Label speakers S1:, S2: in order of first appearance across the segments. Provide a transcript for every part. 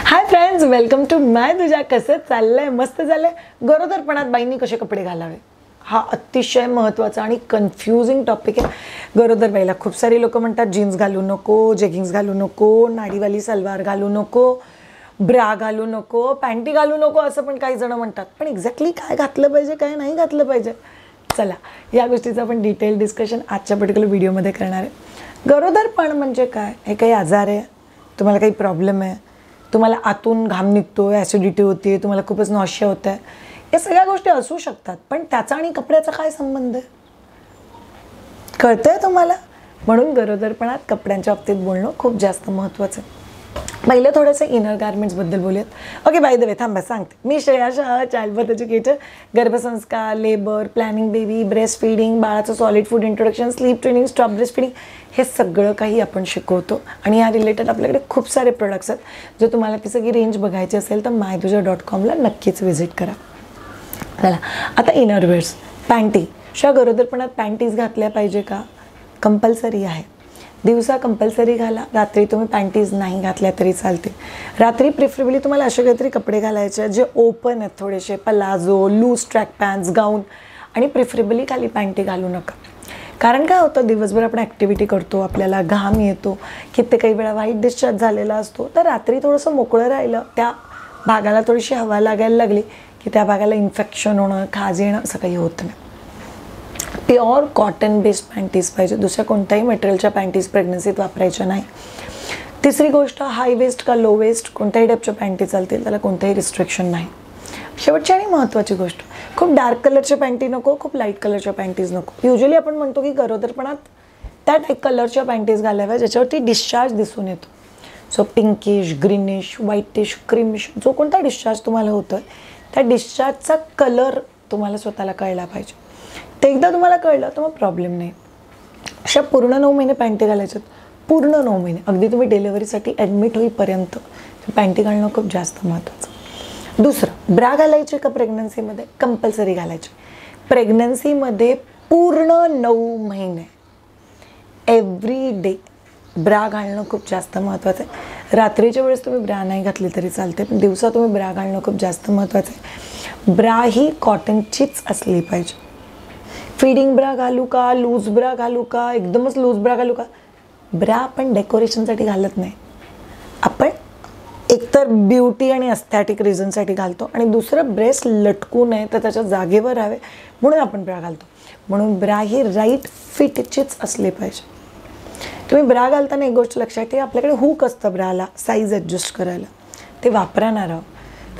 S1: Hi friends, welcome to माय तुझ्या. कसं चाललंय? मस्त चाललंय. गरोदरपणात बाईंनी कसे कपडे घालावे हा अतिशय महत्त्वाचा आणि कन्फ्युजिंग टॉपिक आहे. गरोदर बाईला खूप सारी लोक म्हणतात जीन्स घालू नको, जेगिंग्स घालू नको, नाडीवाली सलवार घालू नको, ब्रा घालू नको, पॅन्टी घालू नको असं पण काही जण म्हणतात. पण एक्झॅक्टली काय घातलं पाहिजे, काय नाही घातलं पाहिजे, चला या गोष्टीचं आपण डिटेल डिस्कशन आजच्या पर्टिक्युलर व्हिडिओमध्ये करणार आहे. गरोदरपण म्हणजे काय? हे काही आजार आहे? तुम्हाला काही प्रॉब्लेम आहे? तुम्हाला आतून घाम निघतो, ॲसिडिटी होते, तुम्हाला खूपच नॉशिया होत आहे, या सगळ्या गोष्टी असू शकतात. पण त्याचा आणि कपड्याचा काय संबंध आहे? कळतंय तुम्हाला? म्हणून गरोदरपणात कपड्यांच्या बाबतीत बोलणं खूप जास्त महत्त्वाचं आहे. पहिलं थोडंसं इनर गार्मेंट्सबद्दल बोलूयात. ओके, बाय द वे थांबा सांगते. मी Shreya Shah, childbirth educator. गर्भसंस्कार, labour, planning baby, breastfeeding, बाळाचं solid food introduction, sleep training, stop breastfeeding, हे सगळं काही आपण शिकवतो. आणि या रिलेटेड आपल्याकडे खूप सारे प्रोडक्ट्स आहेत. जर तुम्हाला ती सगळी रेंज बघायची असेल तर mytuja.com नक्कीच व्हिजिट करा. चला आता इनरवेअर्स. पॅन्टी. गरोदरपणात पॅन्टीज घातल्या पाहिजे का? कंपल्सरी आहे. दिवसा कंपल्सरी घाला, रात्री तुम्ही पॅन्टीज नाही घातल्या तरी चालते. रात्री प्रिफरेबली तुम्हाला असे काहीतरी कपडे घालायचे जे ओपन आहेत, थोडेसे पलाझो, लूज ट्रॅक पॅन्ट्स, गाऊन, आणि प्रिफरेबली खाली पॅन्टी घालू नका. कारण काय होतं, दिवसभर आपण ॲक्टिव्हिटी करतो, आपल्याला घाम येतो, कित्येक काही वेळा वाईट डिस्चार्ज झालेला असतो. तर रात्री थोडंसं मोकळं राहिलं, त्या भागाला थोडीशी हवा लागायला लागली की त्या भागाला इन्फेक्शन होणं, खाज येणं असं काही होत नाही. प्युअर कॉटन बेस्ड पॅन्टीज पाहिजे, दुसऱ्या कोणत्याही मटेरियलच्या पॅन्टीज प्रेग्नन्सीत वापरायच्या नाही. तिसरी गोष्ट, हाय वेस्ट का लो वेस्ट कोणत्याही टाईपच्या पॅन्टी चालतील, त्याला कोणतंही रिस्ट्रिक्शन नाही. शेवटची आणि महत्त्वाची गोष्ट, खूप डार्क कलरच्या पॅन्टी नको, खूप लाईट कलरच्या पॅन्टीज नको. युजली आपण म्हणतो की गरोदरपणात त्या टाईप कलरच्या पॅन्टीज घालाव्या ज्याच्यावरती डिस्चार्ज दिसून येतो. So pinkish, greenish, whitish, creamish, जो कोणता डिस्चार्ज तुम्हाला होतो आहे त्या डिस्चार्जचा कलर तुम्हाला स्वतःला कळला पाहिजे. ते एकदा तुम्हाला कळलं तर मग प्रॉब्लेम नाही. अशा पूर्ण 9 महिने पॅन्टी घालायच्यात, पूर्ण 9 महिने, अगदी तुम्ही डिलेव्हरीसाठी ॲडमिट होईपर्यंत पॅन्टी घालणं खूप जास्त महत्त्वाचं. दुसरं, ब्रा घालायची का प्रेग्नन्सीमध्ये? कंपल्सरी घालायची. प्रेग्नन्सीमध्ये पूर्ण 9 महिने एव्हरी डे ब्रा घालणं खूप जास्त महत्त्वाचं आहे. रात्रीच्या वेळेस तुम्ही ब्रा नाही घातली तरी चालते, पण दिवसा तुम्ही ब्रा घालणं खूप जास्त महत्त्वाचं आहे. ब्रा ही कॉटनचीच असली पाहिजे. फीडिंग ब्रा घालू का, लूज ब्रा घालू का, एकदमच लूज ब्रा घालू का? ब्रा आपण डेकोरेशनसाठी घालत नाही, आपण एकतर ब्युटी आणि अस्थॅटिक रिझनसाठी घालतो, आणि दुसरं ब्रेस्ट लटकू नये तर त्याच्या जागेवर राहावे म्हणून आपण ब्रा घालतो. म्हणून ब्रा ही राईट फिटचीच असली पाहिजे. तुम्ही ब्रा घालताना एक गोष्ट लक्षात ठेवा, आपल्याकडे हुक असतं ब्राला साईज ॲडजस्ट करायला, ते वापरणार आहोत.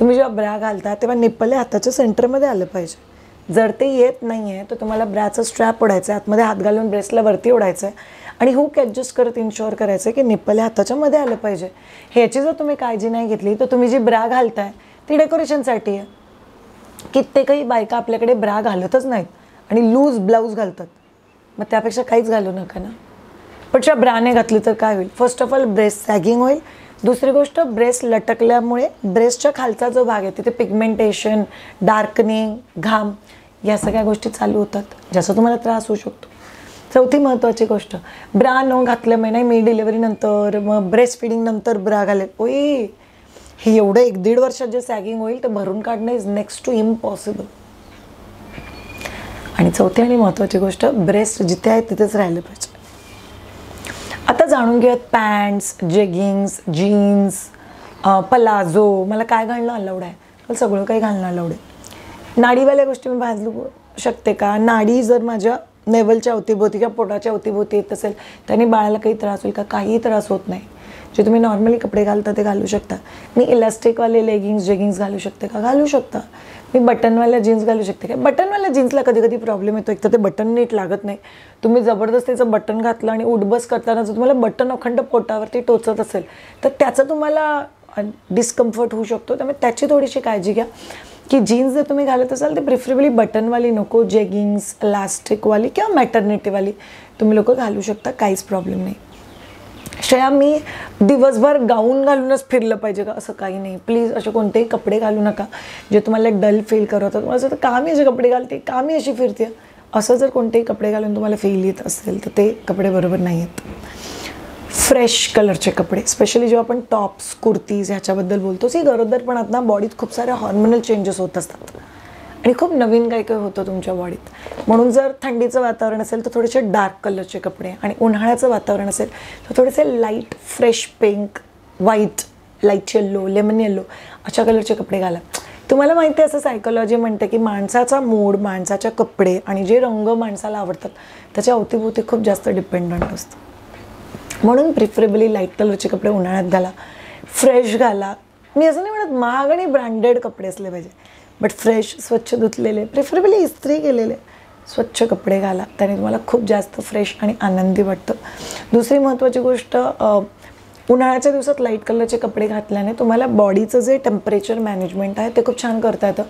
S1: तुम्ही जेव्हा ब्रा घालता तेव्हा निप्पल हाताच्या सेंटरमध्ये आलं पाहिजे. जर ते येत नाही आहे तर तुम्हाला ब्राचं स्ट्रॅप ओढायचं आहे, आतमध्ये हात घालून ब्रेस्टला वरती ओढायचं आहे आणि हुक ॲडजस्ट करत इन्शुअर करायचं आहे की निप्पल हाताच्या मध्ये आलं पाहिजे. ह्याची जर तुम्ही काळजी नाही घेतली तर तुम्ही जी ब्रा घालताय ती डेकोरेशनसाठी आहे. कित्येकही बायका आपल्याकडे ब्रा घालतच नाहीत आणि लूज ब्लाऊज घालतात, मग त्यापेक्षा काहीच घालू नका ना. पण ज्या ब्राने घातली तर काय होईल? First of all breast sagging होईल. दुसरी गोष्ट, ब्रेस्ट लटकल्यामुळे ब्रेस्टच्या खालचा जो भाग आहे तिथे पिगमेंटेशन, डार्कनिंग, घाम, या सगळ्या गोष्टी चालू होतात, ज्याचा तुम्हाला त्रास होऊ शकतो. चौथी महत्त्वाची गोष्ट, ब्रा न घातल्यामुळे नाही, मी डिलिव्हरीनंतर मग ब्रेस्ट फिडिंग नंतर ब्रा घालेल, ओय हे एवढं 1-1.5 वर्षात जे सॅगिंग होईल तर भरून काढणं इज नेक्स्ट टू इम्पॉसिबल. आणि चौथी आणि महत्त्वाची गोष्ट, ब्रेस्ट जिथे आहे तिथेच राहिलं पाहिजे. आता जाणून घेऊयात पॅन्ट्स, जेगिंग्स, जीन्स, पलाझो, मला काय घालणं अलाउड आहे? मला सगळं काही घालणं अलाउड आहे. नाडीवाल्या गोष्टी मी घालू शकते का? नाडी जर माझ्या नेवलच्या अवतीभोवती किंवा पोटाच्या अवतीभोवती येत असेल त्याने बाळाला काही त्रास होईल का? काहीही त्रास होत नाही. जे तुम्ही नॉर्मली कपडे घालता ते घालू शकता. मी इलास्टिकवाले लेगिंग्स, जेगिंग्स घालू शकते का? घालू शकता. मी बटनवाल्या जीन्स घालू शकते का? बटनवाल्या जीन्सला कधी कधी प्रॉब्लेम येतो, एक तर ते बटन नीट लागत नाही. तुम्ही जबरदस्तीचं बटन घातलं आणि उठबस करताना जर तुम्हाला बटन अखंड पोटावरती टोचत असेल तर त्याचं तुम्हाला डिस्कम्फर्ट होऊ शकतो. त्यामुळे त्याची थोडीशी काळजी घ्या की जीन्स जर तुम्ही घालत असाल तर प्रिफरेबली बटनवाली नको, जेगिंग्स इलास्टिकवाली किंवा मॅटर्निटीवाली तुम्ही लोक घालू शकता, काहीच प्रॉब्लेम नाही. श्रेया, मी दिवसभर गाऊन घालूनच फिरलं पाहिजे का? असं काही नाही. प्लीज असे कोणतेही कपडे घालू नका जे तुम्हाला डल फील करवतात. तुम्हाला असं का मी असे कपडे घालते, का मी अशी फिरते, असं जर कोणतेही कपडे घालून तुम्हाला फील येत असेल तर ते कपडे बरोबर नाही आहेत. फ्रेश कलरचे कपडे, स्पेशली जेव्हा आपण टॉप्स कुर्तीज ह्याच्याबद्दल बोलतो, ही गरोदरपणात ना बॉडीत खूप सारे हॉर्मोनल चेंजेस होत असतात आणि खूप नवीन काही काही होतं तुमच्या बॉडीत. म्हणून जर थंडीचं वातावरण असेल तर थोडेसे डार्क कलरचे कपडे, आणि उन्हाळ्याचं वातावरण असेल तर थोडेसे light fresh pink, white, light yellow, lemon yellow अशा कलरचे कपडे घाला. तुम्हाला माहिती आहे, असं सायकोलॉजी म्हणते की माणसाचा मूड, माणसाच्या कपडे आणि जे रंग माणसाला आवडतात त्याच्या अवतीभोवती खूप जास्त डिपेंडंट असतं. म्हणून प्रिफरेबली लाईट कलरचे कपडे उन्हाळ्यात घाला, फ्रेश घाला. मी असं नाही म्हणत महाग आणि ब्रँडेड कपडे असले पाहिजे, बट फ्रेश, स्वच्छ धुतलेले, प्रिफरेबली इस्त्री केलेले स्वच्छ कपडे घाला. त्याने तुम्हाला खूप जास्त फ्रेश आणि आनंदी वाटतं. दुसरी महत्त्वाची गोष्ट, उन्हाळ्याच्या दिवसात लाईट कलरचे कपडे घातल्याने तुम्हाला बॉडीचं जे टेम्परेचर मॅनेजमेंट आहे ते खूप छान करता येतं.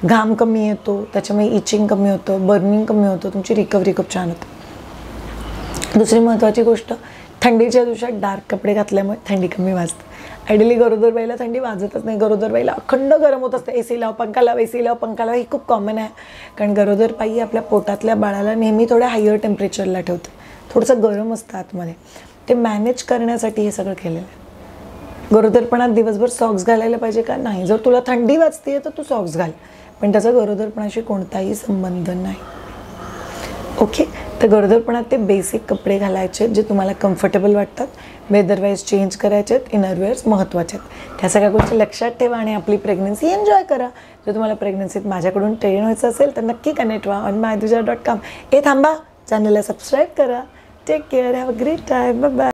S1: घाम कमी येतो, त्याच्यामुळे इचिंग कमी होतं, बर्निंग कमी होतं, तुमची रिकव्हरी खूप छान होते. दुसरी महत्त्वाची गोष्ट, थंडीच्या दिवसात डार्क कपडे घातल्यामुळे थंडी कमी वाजते. आयडियली गरोदरबाईला थंडी वाजतच नाही. गरोदरबाईला अखंड गरम होत असते. AC लाव, पंखा लाव, AC लाव, पंखा लाव, ही खूप कॉमन आहे. कारण गरोदरबाई आपल्या पोटातल्या बाळाला नेहमी थोड्या हायर टेम्परेचरला ठेवते. थोडंसं गरम असतं आतमध्ये. ते मॅनेज करण्यासाठी हे सगळं केलेलं आहे. गरोदरपणात दिवसभर सॉक्स घालायला पाहिजे का? नाही. जर तुला थंडी वाजते तर तू सॉक्स घाल, पण त्याचा गरोदरपणाशी कोणताही संबंध नाही. ओके. तर गरोदरपणात ते बेसिक कपडे घालायचे जे तुम्हाला कम्फर्टेबल वाटतात. वेदरवाईज चेंज करायचे आहेत. इनरवेअर्स महत्त्वाचे आहेत. त्या सगळ्या गोष्टी लक्षात ठेवा आणि आपली प्रेग्नन्सी एन्जॉय करा. जर तुम्हाला प्रेग्नन्सीत माझ्याकडून ट्रेन व्हायचं असेल तर नक्की कनेक्ट व्हा ऑन myduja.com. थांबा, चॅनलला सबस्क्राईब करा. Take care, have a great time, bye bye.